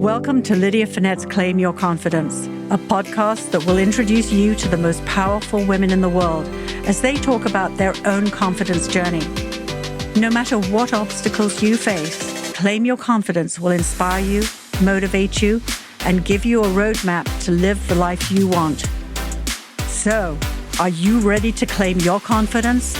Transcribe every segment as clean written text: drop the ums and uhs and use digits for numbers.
Welcome to Lydia Fenet's Claim Your Confidence, a podcast that will introduce you to the most powerful women in the world as they talk about their own confidence journey. No matter what obstacles you face, Claim Your Confidence will inspire you, motivate you, and give you a roadmap to live the life you want. So, are you ready to claim your confidence?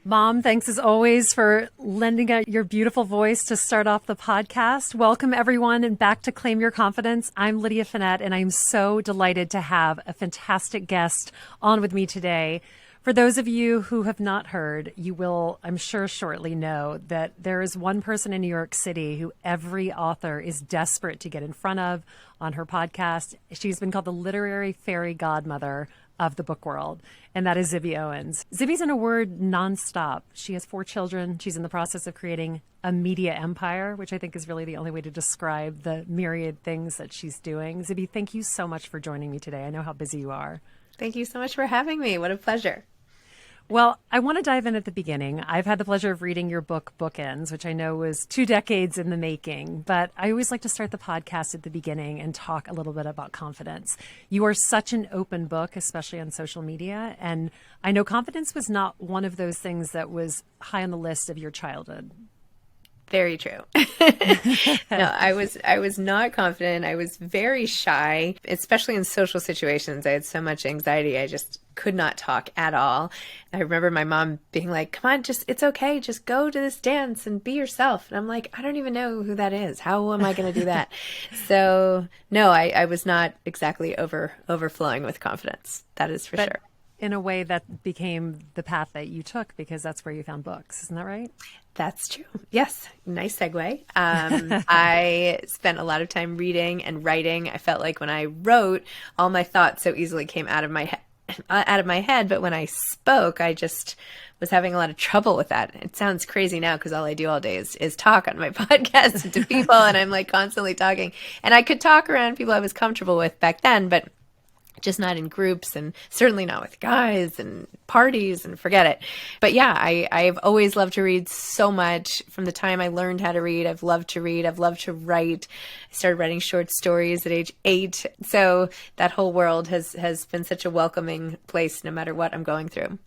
Mom, thanks as always for lending out your beautiful voice to start off the podcast. Welcome, everyone, and back to Claim Your Confidence. I'm Lydia Fenet, and I'm so delighted to have a fantastic guest on with me today. For those of you who have not heard, you will, I'm sure, shortly know that there is one person in New York City who every author is desperate to get in front of on her podcast. She's been called the literary fairy godmother of the book world, and that is Zibby Owens. Zibby's in a word nonstop. She has 4 children. She's in the process of creating a media empire, which I think is really the only way to describe the myriad things that she's doing. Zibby, thank you so much for joining me today. I know how busy you are. Thank you so much for having me. What a pleasure. Well, I want to dive in at the beginning. I've had the pleasure of reading your book, Bookends, which I know was 2 decades in the making, but I always like to start the podcast at the beginning and talk a little bit about confidence. You are such an open book, especially on social media, and I know confidence was not one of those things that was high on the list of your childhood. Very true. No, I was not confident. I was very shy, especially in social situations. I had so much anxiety. I just could not talk at all. I remember my mom being like, come on, it's okay. Just go to this dance and be yourself. And I'm like, I don't even know who that is. How am I going to do that? So no, I was not exactly overflowing with confidence. That is for sure. In a way that became the path that you took because that's where you found books. Isn't that right? That's true. Yes. Nice segue. I spent a lot of time reading and writing. I felt like when I wrote, all my thoughts so easily came out of my head. But when I spoke, I just was having a lot of trouble with that. It sounds crazy now because all I do all day is talk on my podcast to people, and I'm like constantly talking. And I could talk around people I was comfortable with back then, but just not in groups, and certainly not with guys and parties, and forget it. But yeah, I've always loved to read so much. From the time I learned how to read, I've loved to read. I've loved to write. I started writing short stories at age 8. So that whole world has been such a welcoming place no matter what I'm going through.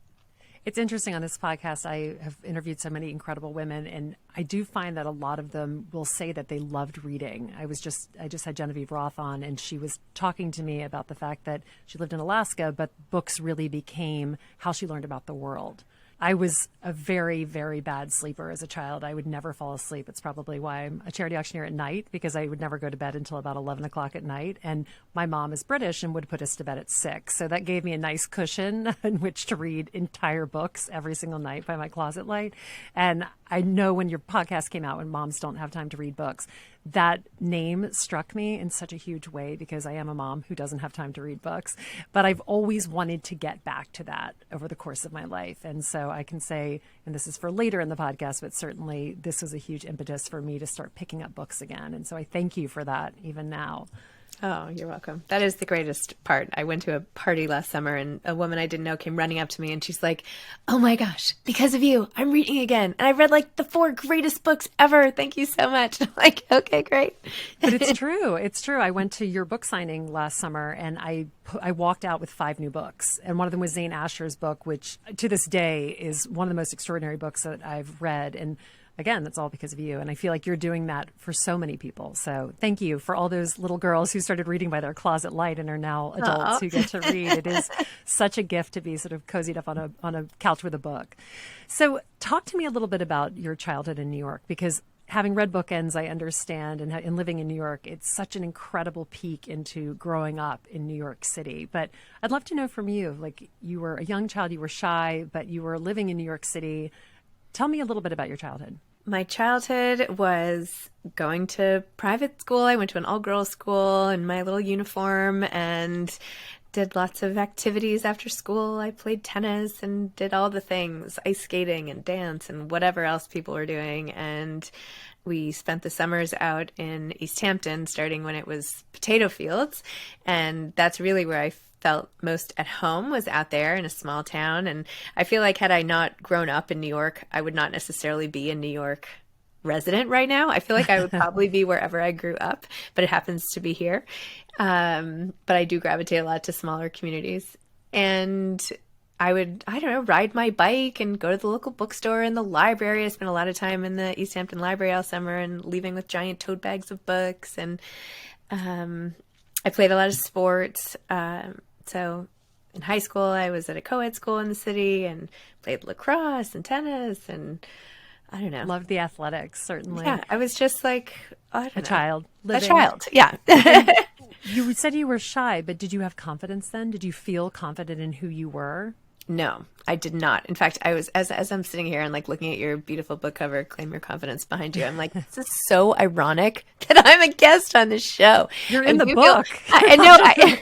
It's interesting on this podcast, I have interviewed so many incredible women, and I do find that a lot of them will say that they loved reading. I just had Genevieve Roth on, and she was talking to me about the fact that she lived in Alaska, but books really became how she learned about the world. I was a very, very bad sleeper as a child. I would never fall asleep. It's probably why I'm a charity auctioneer at night, because I would never go to bed until about 11 o'clock at night. And my mom is British and would put us to bed at 6. So that gave me a nice cushion in which to read entire books every single night by my closet light. And I know when your podcast came out, when moms don't have time to read books, that name struck me in such a huge way because I am a mom who doesn't have time to read books. But I've always wanted to get back to that over the course of my life. And so I can say, and this is for later in the podcast, but certainly this was a huge impetus for me to start picking up books again. And so I thank you for that even now. Oh, you're welcome. That is the greatest part. I went to a party last summer and a woman I didn't know came running up to me and she's like, oh my gosh, because of you, I'm reading again. And I read like the 4 greatest books ever. Thank you so much. I'm like, okay, great. But it's true. It's true. I went to your book signing last summer and I walked out with 5 new books. And one of them was Zane Asher's book, which to this day is one of the most extraordinary books that I've read. And again, that's all because of you. And I feel like you're doing that for so many people. So thank you for all those little girls who started reading by their closet light and are now adults who get to read. It is such a gift to be sort of cozied up on a couch with a book. So talk to me a little bit about your childhood in New York, because having read Bookends, I understand, and living in New York, it's such an incredible peek into growing up in New York City. But I'd love to know from you, like you were a young child, you were shy, but you were living in New York City. Tell me a little bit about your childhood. My childhood was going to private school. I went to an all-girls school in my little uniform and did lots of activities after school. I played tennis and did all the things, ice skating and dance and whatever else people were doing. And we spent the summers out in East Hampton, starting when it was potato fields. And that's really where I felt most at home, was out there in a small town. And I feel like had I not grown up in New York, I would not necessarily be in New York resident right now. I feel like I would probably be wherever I grew up, but it happens to be here. But I do gravitate a lot to smaller communities. And I would, I don't know, ride my bike and go to the local bookstore and the library. I spent a lot of time in the East Hampton Library all summer and leaving with giant tote bags of books. And I played a lot of sports. So in high school, I was at a co-ed school in the city and played lacrosse and tennis and I don't know. Loved the athletics, certainly. Yeah, I was just like, I don't know. Child. A child, yeah. You said you were shy, but did you have confidence then? Did you feel confident in who you were? No, I did not. In fact, I was, as I'm sitting here and like looking at your beautiful book cover, Claim Your Confidence, behind you, I'm like, this is so ironic that I'm a guest on this show. You're in the book. I know.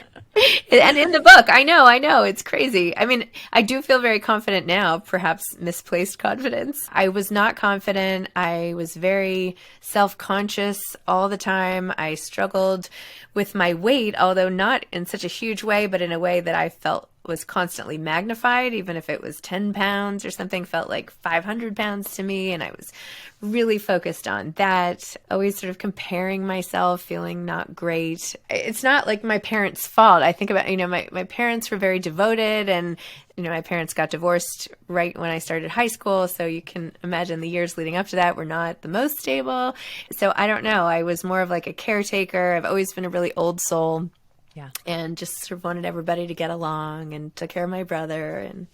And in the book, I know, it's crazy. I mean, I do feel very confident now, perhaps misplaced confidence. I was not confident. I was very self-conscious all the time. I struggled with my weight, although not in such a huge way, but in a way that I felt was constantly magnified. Even if it was 10 pounds or something, felt like 500 pounds to me. And I was really focused on that, always sort of comparing myself, feeling not great. It's not like my parents' fault. I think about, my parents were very devoted and, my parents got divorced right when I started high school. So you can imagine the years leading up to that were not the most stable. So I don't know. I was more of like a caretaker. I've always been a really old soul. Yeah. And just sort of wanted everybody to get along and took care of my brother. And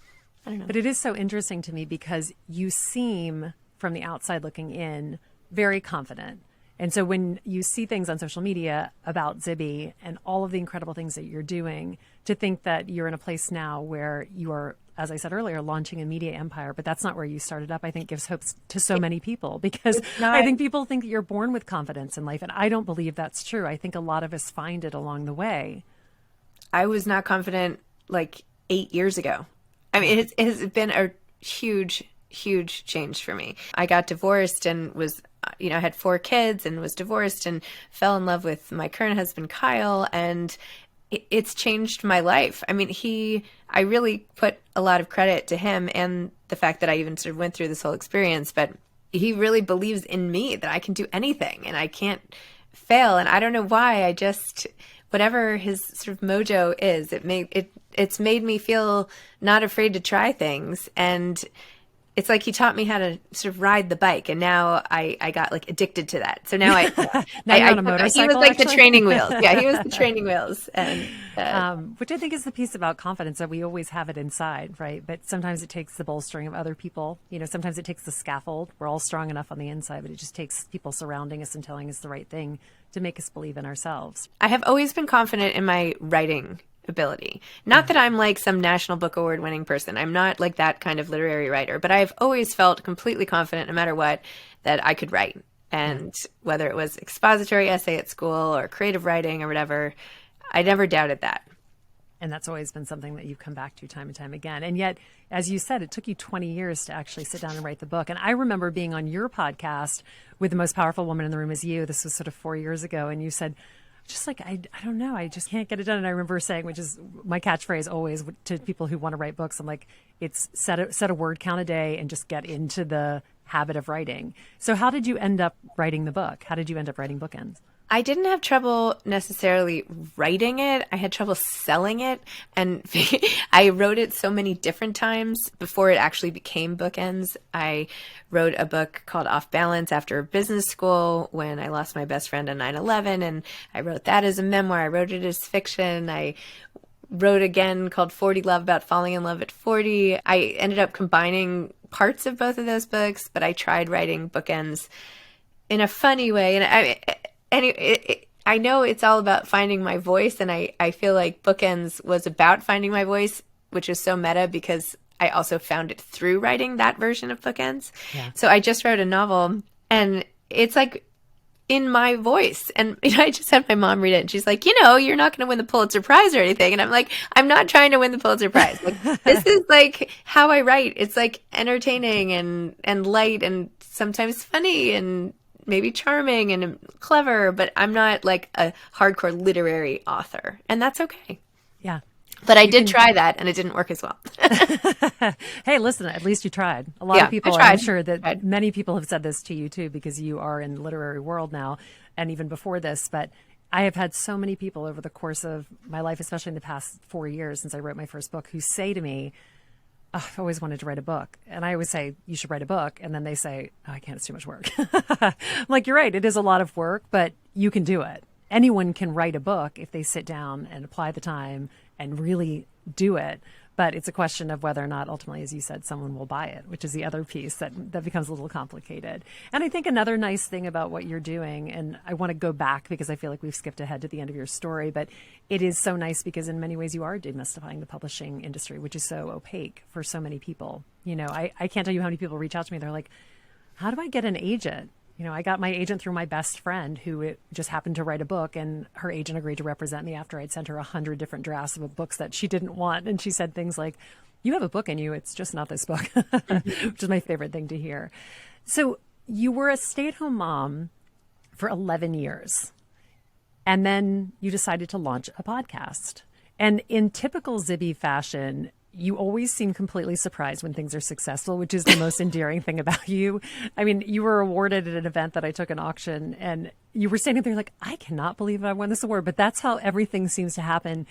I don't know. But it is so interesting to me because you seem, from the outside looking in, very confident. And so when you see things on social media about Zibby and all of the incredible things that you're doing, to think that you're in a place now where you are, as I said earlier, launching a media empire, but that's not where you started up, I think gives hope to so many people because I think people think that you're born with confidence in life. And I don't believe that's true. I think a lot of us find it along the way. I was not confident like 8 years ago. I mean, it has been a huge change for me. I got divorced and was, I had 4 kids and was divorced and fell in love with my current husband, Kyle. And it's changed my life. I mean, I really put a lot of credit to him and the fact that I even sort of went through this whole experience, but he really believes in me that I can do anything and I can't fail. And I don't know why, I just, whatever his sort of mojo is, it's made me feel not afraid to try things. And it's like he taught me how to sort of ride the bike, and now I got like addicted to that. So now you're on a motorcycle, he was like actually? the training wheels. Yeah, he was the training wheels, and which I think is the piece about confidence, that we always have it inside, right? But sometimes it takes the bolstering of other people. Sometimes it takes the scaffold. We're all strong enough on the inside, but it just takes people surrounding us and telling us the right thing to make us believe in ourselves. I have always been confident in my writing ability. Not that I'm like some National Book Award winning person. I'm not like that kind of literary writer, but I've always felt completely confident, no matter what, that I could write. And whether it was expository essay at school or creative writing or whatever, I never doubted that. And that's always been something that you've come back to time and time again. And yet, as you said, it took you 20 years to actually sit down and write the book. And I remember being on your podcast with The Most Powerful Woman in the Room Is You. This was sort of 4 years ago. And you said, just like, I don't know, I just can't get it done. And I remember saying, which is my catchphrase always to people who want to write books, I'm like, it's set a word count a day and just get into the habit of writing. So how did you end up writing the book? How did you end up writing Bookends? I didn't have trouble necessarily writing it. I had trouble selling it. And I wrote it so many different times before it actually became Bookends. I wrote a book called Off Balance after business school when I lost my best friend on 9/11. And I wrote that as a memoir. I wrote it as fiction. I wrote again called 40 Love, about falling in love at 40. I ended up combining parts of both of those books, but I tried writing Bookends in a funny way. And I know it's all about finding my voice, and I feel like Bookends was about finding my voice, which is so meta because I also found it through writing that version of Bookends. Yeah. So I just wrote a novel, and it's like in my voice. And I just had my mom read it, and she's like, you're not going to win the Pulitzer Prize or anything. And I'm like, I'm not trying to win the Pulitzer Prize. Like, this is like how I write. It's like entertaining and light and sometimes funny and maybe charming and clever, but I'm not like a hardcore literary author, and that's okay. Yeah. But I did try that, and it didn't work as well. Hey, listen, at least you tried. A lot of people, I'm sure that many people have said this to you too, because you are in the literary world now, and even before this. But I have had so many people over the course of my life, especially in the past 4 years since I wrote my first book, who say to me, oh, I've always wanted to write a book. And I always say, you should write a book. And then they say, oh, I can't, it's too much work. I'm like, you're right. It is a lot of work, but you can do it. Anyone can write a book if they sit down and apply the time and really do it. But it's a question of whether or not ultimately, as you said, someone will buy it, which is the other piece that becomes a little complicated. And I think another nice thing about what you're doing, and I want to go back because I feel like we've skipped ahead to the end of your story, but it is so nice because in many ways you are demystifying the publishing industry, which is so opaque for so many people. You know, I can't tell you how many people reach out to me. They're like, how do I get an agent? You know, I got my agent through my best friend who just happened to write a book, and her agent agreed to represent me after I'd sent her 100 different drafts of books that she didn't want. And she said things like, you have a book in you, it's just not this book, which is my favorite thing to hear. So you were a stay-at-home mom for 11 years, and then you decided to launch a podcast. And in typical Zibby fashion, you always seem completely surprised when things are successful, which is the most endearing thing about you. I mean, you were awarded at an event that I took an auction, and you were standing there like, I cannot believe I won this award. But that's how everything seems to happen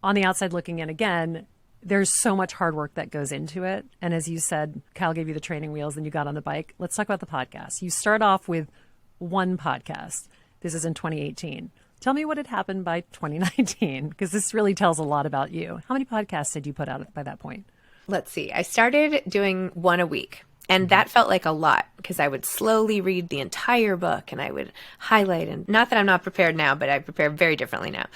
on the outside looking in. Again, there's so much hard work that goes into it. And as you said, Kyle gave you the training wheels and you got on the bike. Let's talk about the podcast. You start off with one podcast. This is in 2018. Tell me what had happened by 2019, because this really tells a lot about you. How many podcasts did you put out by that point? Let's see. I started doing one a week, and that felt like a lot because I would slowly read the entire book and I would highlight. And not that I'm not prepared now, but I prepare very differently now.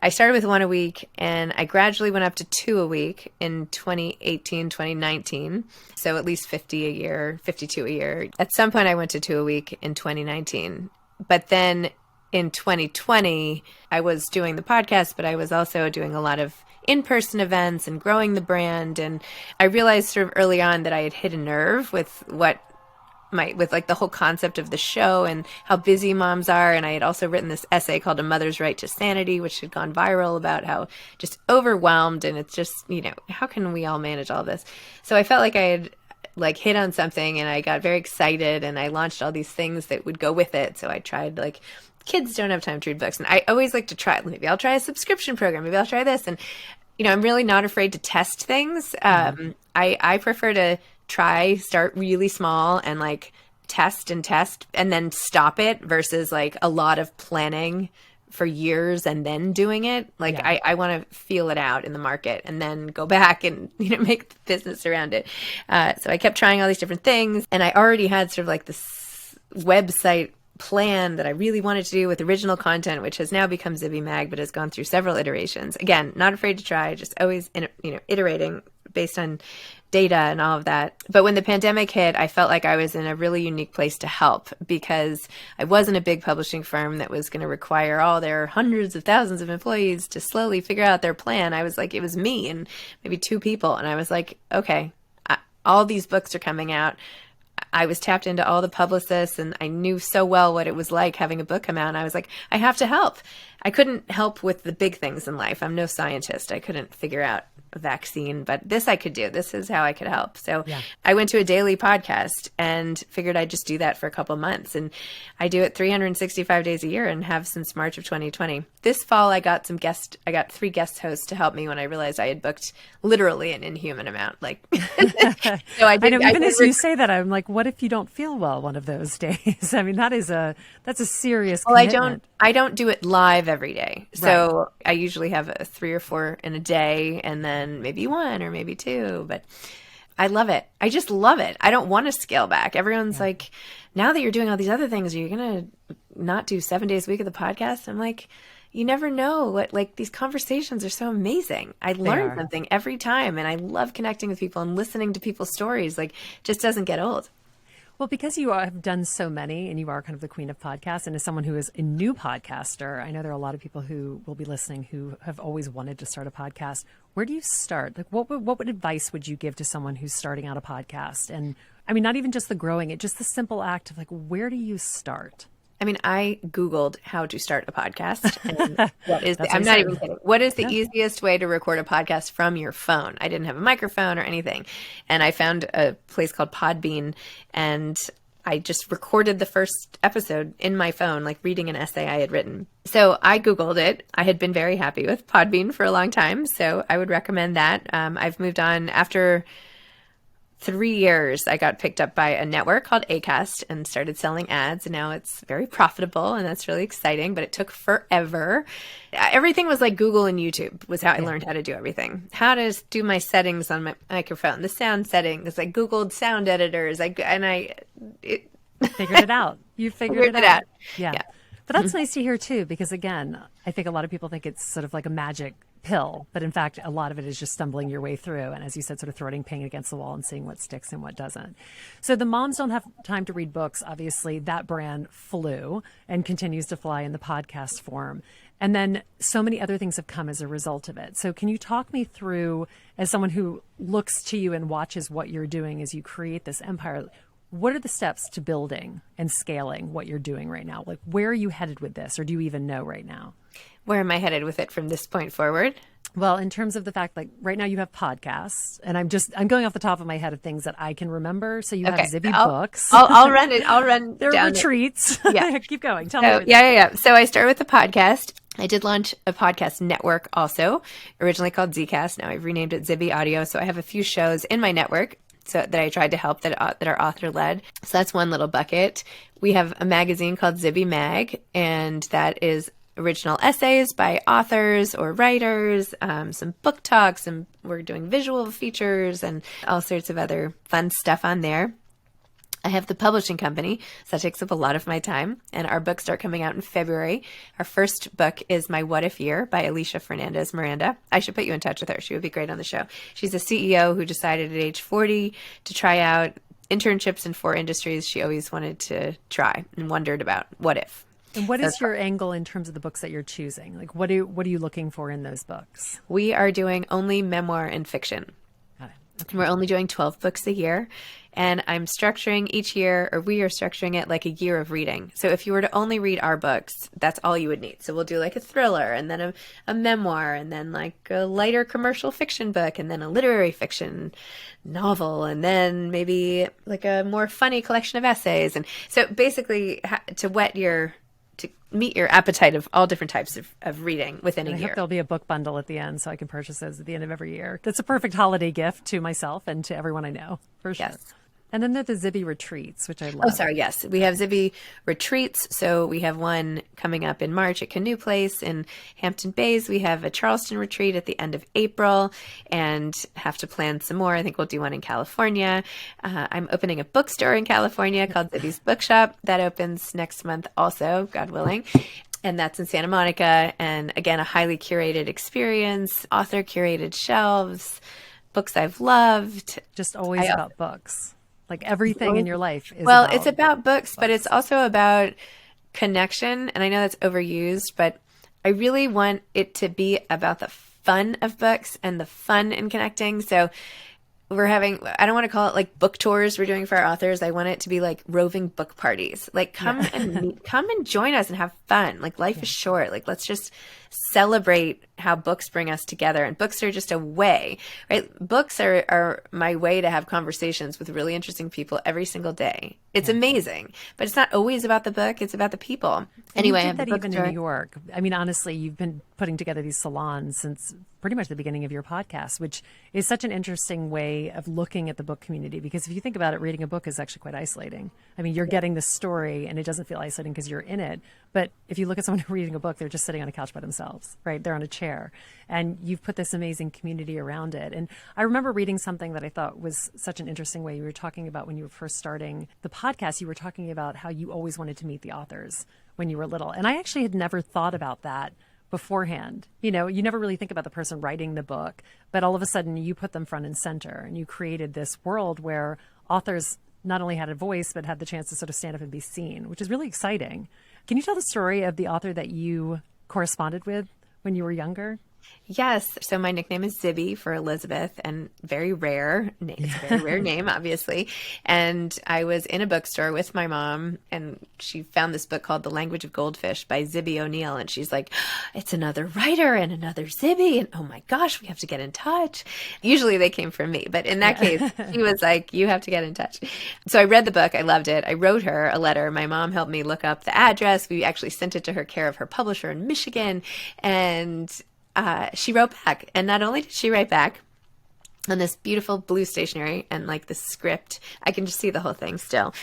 I started with one a week, and I gradually went up to two a week in 2018, 2019. So at least 50 a year, 52 a year. At some point, I went to two a week in 2019. But then in 2020, I was doing the podcast, but I was also doing a lot of in-person events and growing the brand. And I realized sort of early on that I had hit a nerve with like the whole concept of the show and how busy moms are. And I had also written this essay called A Mother's Right to Sanity, which had gone viral, about how just overwhelmed. And it's just, you know, how can we all manage all this? So I felt like I had hit on something, and I got very excited, and I launched all these things that would go with it. So I tried kids don't have time to read books. And I always like to try, maybe I'll try a subscription program. Maybe I'll try this. And, you know, I'm really not afraid to test things. I prefer to start really small and test and then stop it versus a lot of planning for years and then doing it. I want to feel it out in the market and then go back and, you know, make the business around it. So I kept trying all these different things, and I already had sort of this website plan that I really wanted to do with original content, which has now become Zibby Mag, but has gone through several iterations. Again, not afraid to try, just always, iterating based on data and all of that. But when the pandemic hit, I felt like I was in a really unique place to help, because I wasn't a big publishing firm that was going to require all their hundreds of thousands of employees to slowly figure out their plan. I was it was me and maybe two people. And I was like, okay, all these books are coming out. I was tapped into all the publicists, and I knew so well what it was like having a book come out. And I was like, I have to help. I couldn't help with the big things in life. I'm no scientist. I couldn't figure out a vaccine, but this I could do. This is how I could help. So I went to a daily podcast and figured I'd just do that for a couple months. And I do it 365 days a year and have since March of 2020. This fall, I got 3 guest hosts to help me when I realized I had booked literally an inhuman amount. So I know, even as you say that, I'm like, what if you don't feel well one of those days? I mean, that's a serious commitment. I don't do it live every day. So I usually have 3 or 4 in a day, and then maybe 1 or maybe 2. But I love it. I just love it. I don't want to scale back. Everyone's like, now that you're doing all these other things, are you going to not do 7 days a week of the podcast? I'm like, you never know what, these conversations are so amazing. I learn something every time, and I love connecting with people and listening to people's stories. Just doesn't get old. Well, because you have done so many, and you are kind of the queen of podcasts, and as someone who is a new podcaster, I know there are a lot of people who will be listening who have always wanted to start a podcast. What advice would you give to someone who's starting out a podcast? And I mean, not even just the growing it, just the simple act of where do you start? I mean, I Googled how to start a podcast. And That's I'm what not I even said. kidding. What is the easiest way to record a podcast from your phone? I didn't have a microphone or anything. And I found a place called Podbean, and I just recorded the first episode in my phone, like reading an essay I had written. So I Googled it. I had been very happy with Podbean for a long time, so I would recommend that. I've moved on after 3 years. I got picked up by a network called Acast and started selling ads, and now it's very profitable, and that's really exciting, but it took forever. Everything was like Google and YouTube was how I learned how to do everything. How to do my settings on my microphone, the sound settings. I Googled sound editors. Figured it out. You figured it Figured it out. out. Yeah. Yeah. But that's nice to hear too, because again, I think a lot of people think it's sort of like a magic pill, but in fact, a lot of it is just stumbling your way through. And as you said, sort of throwing paint against the wall and seeing what sticks and what doesn't. So the Moms Don't Have Time to Read Books, obviously that brand flew and continues to fly in the podcast form. And then so many other things have come as a result of it. So can you talk me through, as someone who looks to you and watches what you're doing as you create this empire, what are the steps to building and scaling what you're doing right now? Like, where are you headed with this, or do you even know right now? Where am I headed with it from this point forward? Well, in terms of the fact, like right now you have podcasts, and I'm going off the top of my head of things that I can remember. So you have Zibby Books. I'll run it. I'll run There are down retreats. Yeah. Keep going. Tell So, me. yeah. So I started with the podcast. I did launch a podcast network also, originally called Zcast. Now I've renamed it Zibby Audio. So I have a few shows in my network that I tried to help that are author led. So that's one little bucket. We have a magazine called Zibby Mag, and that is original essays by authors or writers, some book talks, and we're doing visual features and all sorts of other fun stuff on there. I have the publishing company, so that takes up a lot of my time, and our books start coming out in February. Our first book is My What If Year by Alicia Fernandez Miranda. I should put you in touch with her. She would be great on the show. She's a CEO who decided at age 40 to try out internships in 4 industries she always wanted to try and wondered about what if. And what is your angle in terms of the books that you're choosing? Like, what are you looking for in those books? We are doing only memoir and fiction. Got it. Okay. We're only doing 12 books a year, and I'm structuring each year, or we are structuring it like a year of reading. So if you were to only read our books, that's all you would need. So we'll do like a thriller, and then a memoir, and then like a lighter commercial fiction book, and then a literary fiction novel, and then maybe like a more funny collection of essays. And so basically to meet your appetite of all different types of reading within a I year. hope there'll be a book bundle at the end so I can purchase those at the end of every year. That's a perfect holiday gift to myself and to everyone I know, for sure. Yes. And then there's the Zibby retreats, which I love. Oh, sorry. Yes. We have Zibby retreats. So we have one coming up in March at Canoe Place in Hampton Bays. We have a Charleston retreat at the end of April and have to plan some more. I think we'll do one in California. I'm opening a bookstore in California called Zibby's Bookshop. That opens next month also, God willing. And that's in Santa Monica. And again, a highly curated experience, author curated shelves, books I've loved. Just always about books. Like everything in your life is It's about books, but it's also about connection. And I know that's overused, but I really want it to be about the fun of books and the fun in connecting. So we're having, I don't want to call it like book tours we're doing for our authors. I want it to be like roving book parties. Like come and join us and have fun. Like life is short. Like let's just celebrate how books bring us together. And books are just a way, right? Books are my way to have conversations with really interesting people every single day. It's amazing, but it's not always about the book. It's about the people. Anyway, you I did have that even in New York. I mean, honestly, you've been putting together these salons since pretty much the beginning of your podcast, which is such an interesting way of looking at the book community. Because if you think about it, reading a book is actually quite isolating. I mean, you're getting the story and it doesn't feel isolating because you're in it. But if you look at someone who's reading a book, they're just sitting on a couch by themselves, right? They're on a chair. And you've put this amazing community around it. And I remember reading something that I thought was such an interesting way. You were talking about when you were first starting the podcast, you were talking about how you always wanted to meet the authors when you were little. And I actually had never thought about that beforehand. You know, you never really think about the person writing the book, but all of a sudden you put them front and center and you created this world where authors not only had a voice, but had the chance to sort of stand up and be seen, which is really exciting. Can you tell the story of the author that you corresponded with when you were younger? Yes. So my nickname is Zibby for Elizabeth, and very rare. It's a very rare name, obviously. And I was in a bookstore with my mom, and she found this book called The Language of Goldfish by Zibby O'Neill. And she's like, it's another writer and another Zibby. And oh my gosh, we have to get in touch. Usually they came from me, but in that case, she was like, you have to get in touch. So I read the book. I loved it. I wrote her a letter. My mom helped me look up the address. We actually sent it to her care of her publisher in Michigan. And she wrote back, and not only did she write back on this beautiful blue stationery and like the script, I can just see the whole thing still.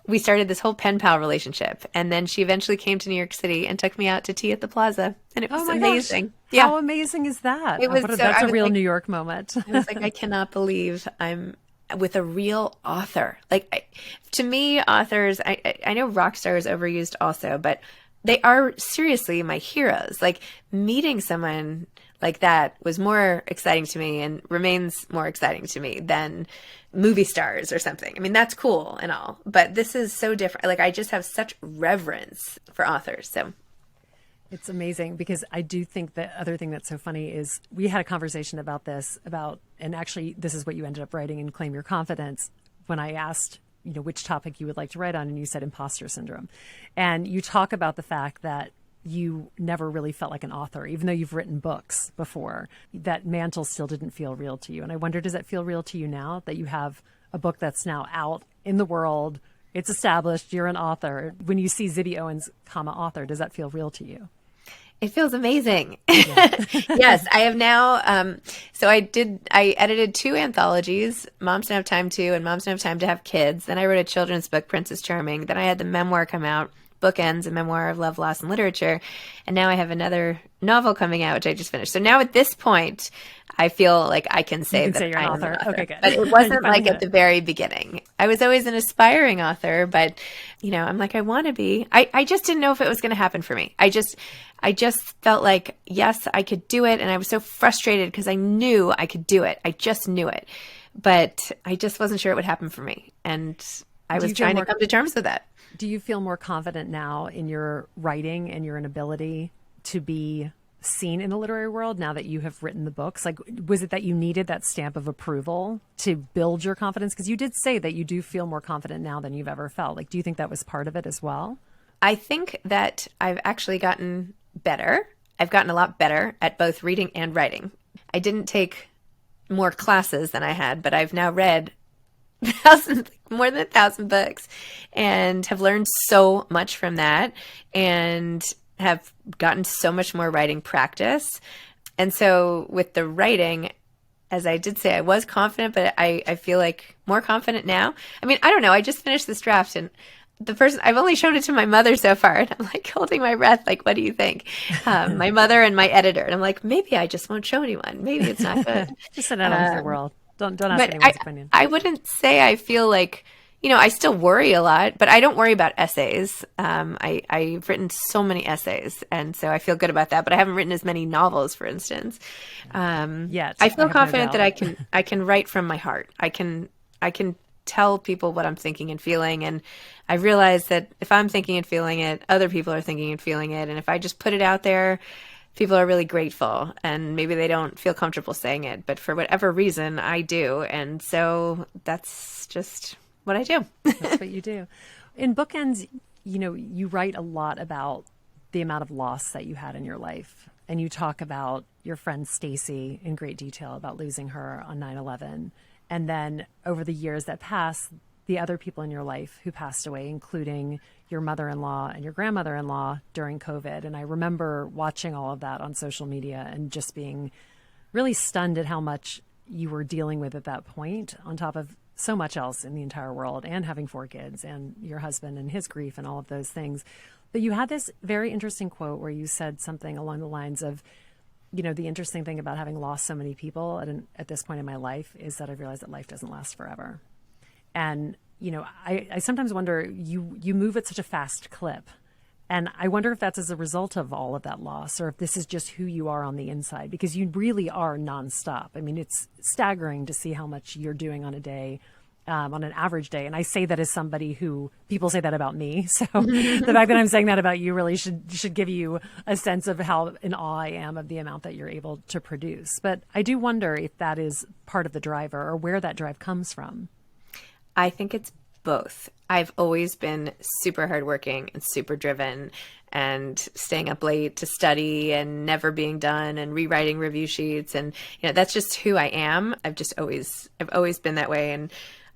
We started this whole pen pal relationship, and then she eventually came to New York City and took me out to tea at the Plaza, and it was amazing. Gosh. Yeah, how amazing is that? It was. That's a real New York moment. I was like, I cannot believe I'm with a real author. Like, to me, authors, I know rock stars overused also, but they are seriously my heroes. Like, meeting someone like that was more exciting to me and remains more exciting to me than movie stars or something. I mean, that's cool and all, but this is so different. Like, I just have such reverence for authors. So it's amazing, because I do think the other thing that's so funny is we had a conversation about this, and actually this is what you ended up writing in Claim Your Confidence, when I asked, which topic you would like to write on, and you said imposter syndrome. And you talk about the fact that you never really felt like an author, even though you've written books before. That mantle still didn't feel real to you. And I wonder, does that feel real to you now that you have a book that's now out in the world, it's established, you're an author? When you see Zibby Owens, author, does that feel real to you? It feels amazing. Yeah. Yes, I have now. So I edited 2 anthologies, Moms Don't Have Time To and Moms Don't Have Time to Have Kids. Then I wrote a children's book, Princess Charming. Then I had the memoir come out, Bookends, a memoir of love, loss, and literature. And now I have another novel coming out, which I just finished. So now at this point, I feel like I can say that you're an author. Okay, good. But it wasn't like at the very beginning. I was always an aspiring author, but I'm like, I want to be. I just didn't know if it was going to happen for me. I just felt like, yes, I could do it. And I was so frustrated because I knew I could do it. I just knew it. But I just wasn't sure it would happen for me. And I was trying to come to terms with that. Do you feel more confident now in your writing and your inability to be seen in the literary world now that you have written the books? Like, was it that you needed that stamp of approval to build your confidence? Because you did say that you do feel more confident now than you've ever felt. Like, do you think that was part of it as well? I think that I've actually gotten better. I've gotten a lot better at both reading and writing. I didn't take more classes than I had, but I've now read more than 1,000 books, and have learned so much from that, and have gotten so much more writing practice. And so with the writing, as I did say, I was confident, but I feel like more confident now. I mean, I don't know. I just finished this draft, and I've only shown it to my mother so far, and I'm like holding my breath, like, what do you think? My mother and my editor. And I'm like, maybe I just won't show anyone. Maybe it's not good. Just send it out into the world. Don't ask anyone's opinion. I wouldn't say I feel like, I still worry a lot, but I don't worry about essays. I've written so many essays, and so I feel good about that. But I haven't written as many novels, for instance. Yet. I feel confident that I can write from my heart. I can tell people what I'm thinking and feeling, and I realize that if I'm thinking and feeling it, other people are thinking and feeling it, and if I just put it out there, people are really grateful, and maybe they don't feel comfortable saying it, but for whatever reason, I do. And so that's just what I do. That's what you do. In Bookends, you write a lot about the amount of loss that you had in your life. And you talk about your friend Stacy in great detail about losing her on 9/11. And then over the years that passed, the other people in your life who passed away, including your mother-in-law and your grandmother-in-law during COVID. And I remember watching all of that on social media and just being really stunned at how much you were dealing with at that point, on top of so much else in the entire world, and having 4 kids and your husband and his grief and all of those things. But you had this very interesting quote where you said something along the lines of, the interesting thing about having lost so many people at this point in my life is that I realized that life doesn't last forever. And, I sometimes wonder, you move at such a fast clip. And I wonder if that's as a result of all of that loss, or if this is just who you are on the inside, because you really are nonstop. I mean, it's staggering to see how much you're doing on a day on an average day. And I say that as somebody who people say that about me. So the fact that I'm saying that about you really should give you a sense of how in awe I am of the amount that you're able to produce. But I do wonder if that is part of the driver or where that drive comes from. I think it's both. I've always been super hardworking and super driven and staying up late to study and never being done and rewriting review sheets. And, that's just who I am. I've always been that way. And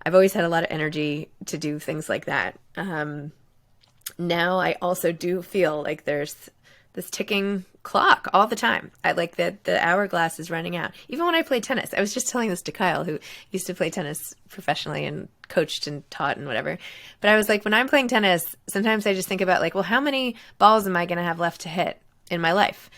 I've always had a lot of energy to do things like that. Now I also do feel like there's this ticking clock all the time. I like that the hourglass is running out. Even when I play tennis, I was just telling this to Kyle, who used to play tennis professionally and coached and taught and whatever. But I was like, when I'm playing tennis, sometimes I just think about like, well, how many balls am I going to have left to hit in my life?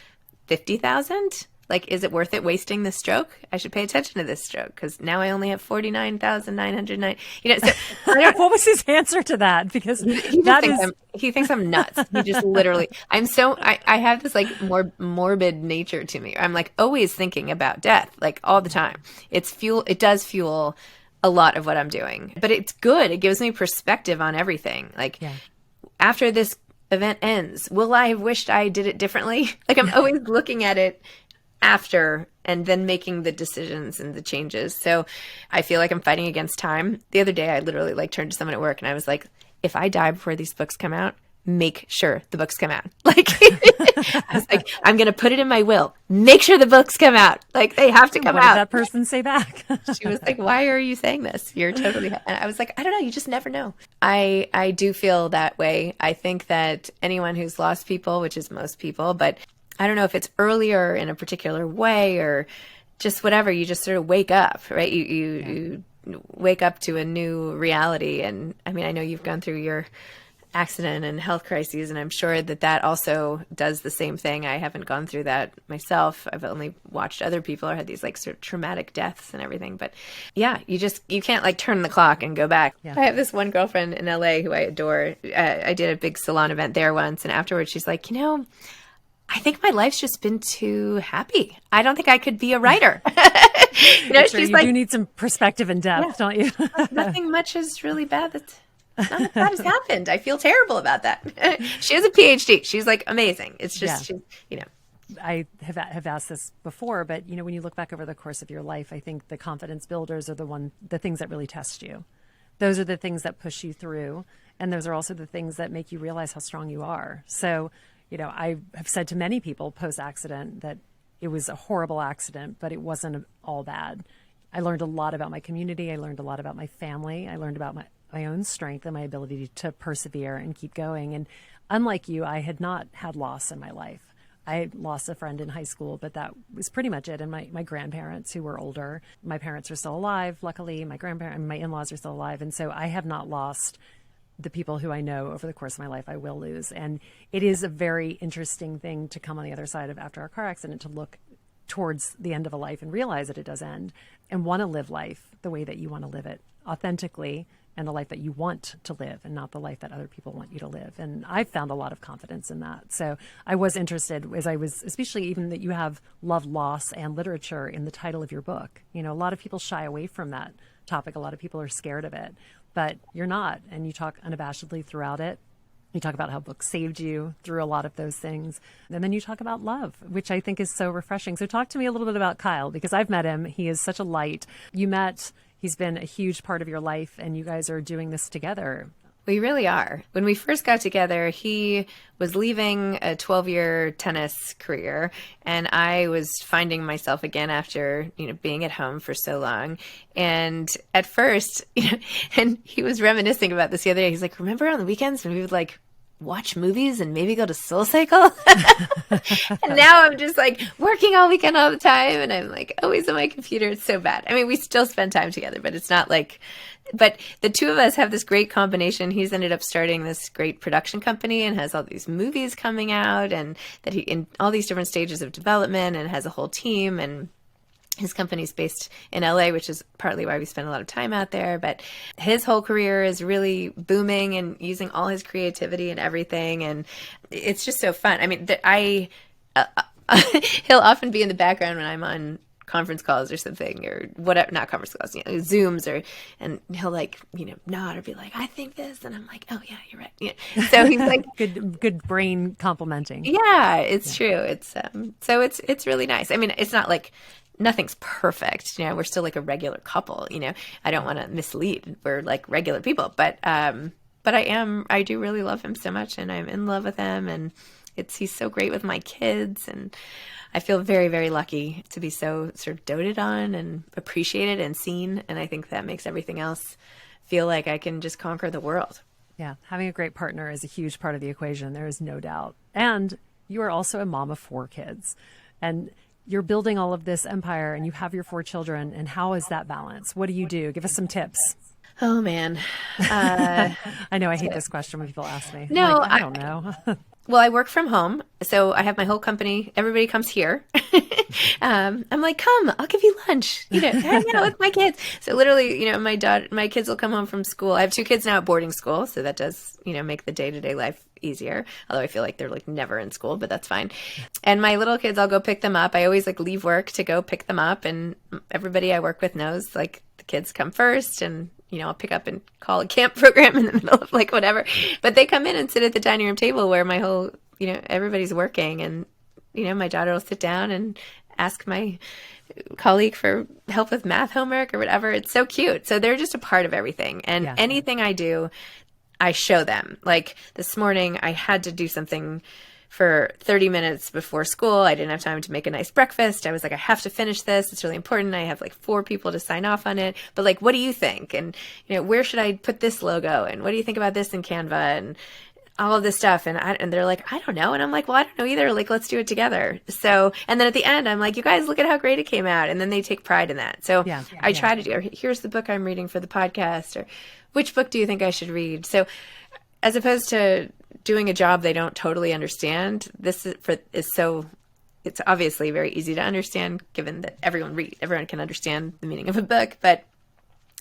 50,000? Like, is it worth it wasting this stroke? I should pay attention to this stroke because now I only have 49,909. So what was his answer to that? Because he thinks I'm nuts. He just literally, I have this like more morbid nature to me. I'm like always thinking about death, like all the time. It does fuel a lot of what I'm doing, but it's good. It gives me perspective on everything. Like after this event ends, will I have wished I did it differently? Like I'm always looking at it after and then making the decisions and the changes. So I feel like I'm fighting against time. The other day I literally like turned to someone at work and I was like, if I die before these books come out, make sure the books come out. Like I was like, I'm going to put it in my will. Make sure the books come out. Like they have to come what out. Did that person say back? She was like, why are you saying this? You're totally, and I was like, I don't know. You just never know. I do feel that way. I think that anyone who's lost people, which is most people, but I don't know if it's earlier in a particular way or just whatever, you just sort of wake up, right? You wake up to a new reality. And I mean, I know you've gone through your accident and health crises, and I'm sure that also does the same thing. I haven't gone through that myself. I've only watched other people or had these like sort of traumatic deaths and everything. But yeah, you can't like turn the clock and go back. Yeah. I have this one girlfriend in LA who I adore. I did a big salon event there once, and afterwards she's like, I think my life's just been too happy. I don't think I could be a writer. She's like, do need some perspective and depth, don't you? Nothing much is really bad. None of that has happened. I feel terrible about that. She has a PhD. She's like amazing. It's just, I have asked this before, but when you look back over the course of your life, I think the confidence builders are the things that really test you. Those are the things that push you through. And those are also the things that make you realize how strong you are. So, I have said to many people post-accident that it was a horrible accident, but it wasn't all bad. I learned a lot about my community. I learned a lot about my family. I learned about my own strength and my ability to persevere and keep going. And unlike you, I had not had loss in my life. I lost a friend in high school, but that was pretty much it. And my grandparents, who were older, my parents are still alive. Luckily, my in-laws are still alive. And so I have not lost the people who I know over the course of my life. I will lose. And it is a very interesting thing to come on the other side of after a car accident, to look towards the end of a life and realize that it does end and want to live life the way that you want to live it authentically, and the life that you want to live and not the life that other people want you to live. And I've found a lot of confidence in that. So I was interested, especially even that you have love, loss, and literature in the title of your book. A lot of people shy away from that topic. A lot of people are scared of it, but you're not. And you talk unabashedly throughout it. You talk about how books saved you through a lot of those things. And then you talk about love, which I think is so refreshing. So talk to me a little bit about Kyle, because I've met him. He is such a light. He's been a huge part of your life, and you guys are doing this together. We really are. When we first got together, he was leaving a 12-year tennis career, and I was finding myself again after, being at home for so long. And at first, and he was reminiscing about this the other day. He's like, remember on the weekends when we would like watch movies and maybe go to SoulCycle? And now I'm just like working all weekend all the time, and I'm like always on my computer. It's so bad. I mean, we still spend time together, but it's not like, but the two of us have this great combination. He's ended up starting this great production company and has all these movies coming out, and that he in all these different stages of development, and has a whole team. And his company's based in LA, which is partly why we spend a lot of time out there. But his whole career is really booming and using all his creativity and everything. And it's just so fun. I mean, he'll often be in the background when I'm on conference calls or something, or whatever, not conference calls, Zooms, and he'll like, nod or be like, I think this. And I'm like, oh yeah, you're right. So he's like, good brain complimenting. yeah, it's true. It's, so it's really nice. I mean, it's not like nothing's perfect. We're still like a regular couple, I don't want to mislead. We're like regular people, but I do really love him so much, and I'm in love with him, and he's so great with my kids, and I feel very, very lucky to be so sort of doted on and appreciated and seen. And I think that makes everything else feel like I can just conquer the world. Yeah. Having a great partner is a huge part of the equation. There is no doubt. And you are also a mom of 4 kids, and you're building all of this empire, and you have your 4 children. And how is that balance? What do you do? Give us some tips. Oh man. I know I hate this question when people ask me. No, I don't know. Well, I work from home, so I have my whole company. Everybody comes here. I'm like, come, I'll give you lunch. Hang out with my kids. So literally, my kids will come home from school. I have 2 kids now at boarding school, so that does, make the day-to-day life easier. Although I feel like they're like never in school, but that's fine. And my little kids, I'll go pick them up. I always like leave work to go pick them up, and everybody I work with knows like the kids come first, and I'll pick up and call a camp program in the middle of like whatever. But they come in and sit at the dining room table where my whole, everybody's working. And, my daughter will sit down and ask my colleague for help with math homework or whatever. It's so cute. So they're just a part of everything. And anything I do, I show them. Like this morning, I had to do something for 30 minutes before school. I didn't have time to make a nice breakfast. I was like, I have to finish this. It's really important. I have like 4 people to sign off on it. But like, what do you think? And, where should I put this logo? And what do you think about this in Canva? And all of this stuff. And they're like, I don't know. And I'm like, well, I don't know either. Like, let's do it together. So, and then at the end, I'm like, you guys, look at how great it came out. And then they take pride in that. So I try to do, or here's the book I'm reading for the podcast, or which book do you think I should read? So as opposed to doing a job they don't totally understand, it's obviously very easy to understand given that everyone can understand the meaning of a book. But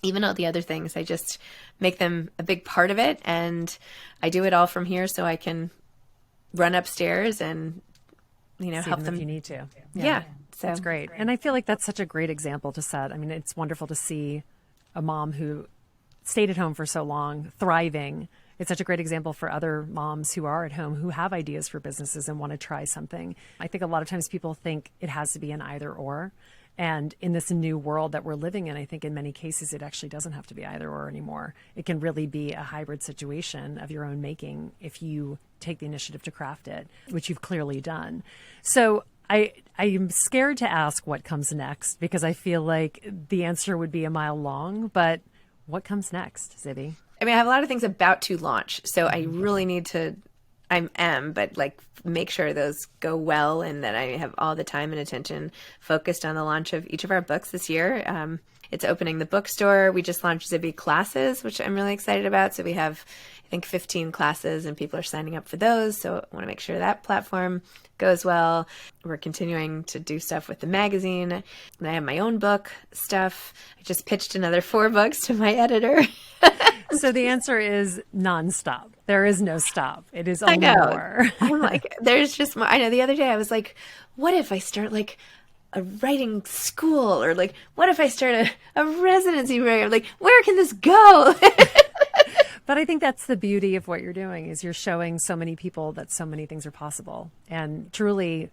even all the other things, I just make them a big part of it. And I do it all from here so I can run upstairs and, help them if you need to. Yeah. So that's great. And I feel like that's such a great example to set. I mean, it's wonderful to see a mom who stayed at home for so long, thriving. It's such a great example for other moms who are at home, who have ideas for businesses and want to try something. I think a lot of times people think it has to be an either or. And in this new world that we're living in, I think in many cases, it actually doesn't have to be either or anymore. It can really be a hybrid situation of your own making if you take the initiative to craft it, which you've clearly done. So I'm scared to ask what comes next, because I feel like the answer would be a mile long. But what comes next, Zibby? I mean, I have a lot of things about to launch, so I really need to, but like make sure those go well, and that I have all the time and attention focused on the launch of each of our books this year. It's opening the bookstore. We just launched Zibby Classes, which I'm really excited about. So we have, I think, 15 classes, and people are signing up for those. So I want to make sure that platform goes well. We're continuing to do stuff with the magazine, and I have my own book stuff. I just pitched another 4 books to my editor. So the answer is nonstop. There is no stop. It is only more. I'm like, there's just more. I know the other day I was like, what if I start like a writing school, or like, what if I start a residency program? Like, where can this go? But I think that's the beauty of what you're doing, is you're showing so many people that so many things are possible. And truly,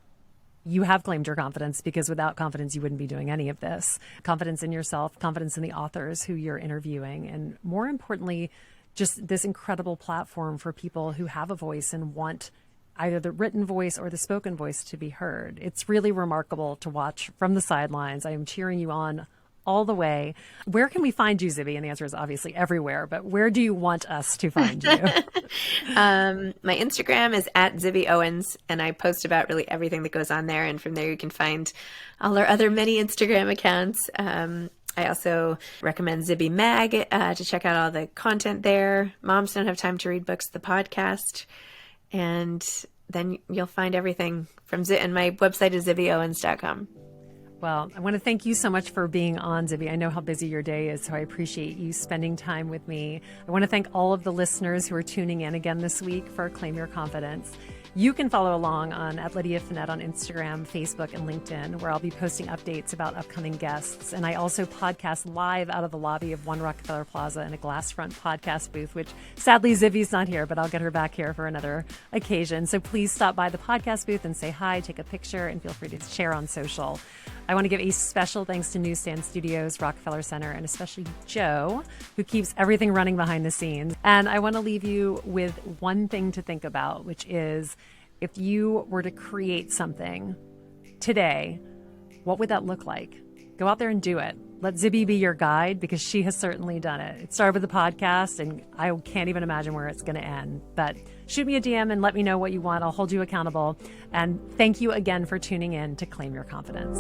you have claimed your confidence, because without confidence, you wouldn't be doing any of this. Confidence in yourself, confidence in the authors who you're interviewing, and more importantly, just this incredible platform for people who have a voice and want either the written voice or the spoken voice to be heard. It's really remarkable to watch from the sidelines. I am cheering you on all the way. Where can we find you, Zibby? And the answer is obviously everywhere, but where do you want us to find you? My Instagram is at Zibby Owens, and I post about really everything that goes on there. And from there, you can find all our other many Instagram accounts. I also recommend Zibby Mag to check out all the content there. Moms Don't Have Time to Read Books, the podcast. And then you'll find everything from and my website is zibbyowens.com. Well, I want to thank you so much for being on, Zibby. I know how busy your day is, so I appreciate you spending time with me. I want to thank all of the listeners who are tuning in again this week for Claim Your Confidence. You can follow along at Lydia Fenet on Instagram, Facebook, and LinkedIn, where I'll be posting updates about upcoming guests. And I also podcast live out of the lobby of One Rockefeller Plaza in a glass front podcast booth, which sadly Zibby's not here, but I'll get her back here for another occasion. So please stop by the podcast booth and say hi, take a picture, and feel free to share on social. I want to give a special thanks to Newsstand Studios, Rockefeller Center, and especially Joe, who keeps everything running behind the scenes. And I want to leave you with one thing to think about, which is if you were to create something today, what would that look like? Go out there and do it. Let Zibby be your guide, because she has certainly done it. It started with the podcast, and I can't even imagine where it's going to end. But shoot me a DM and let me know what you want. I'll hold you accountable. And thank you again for tuning in to Claim Your Confidence.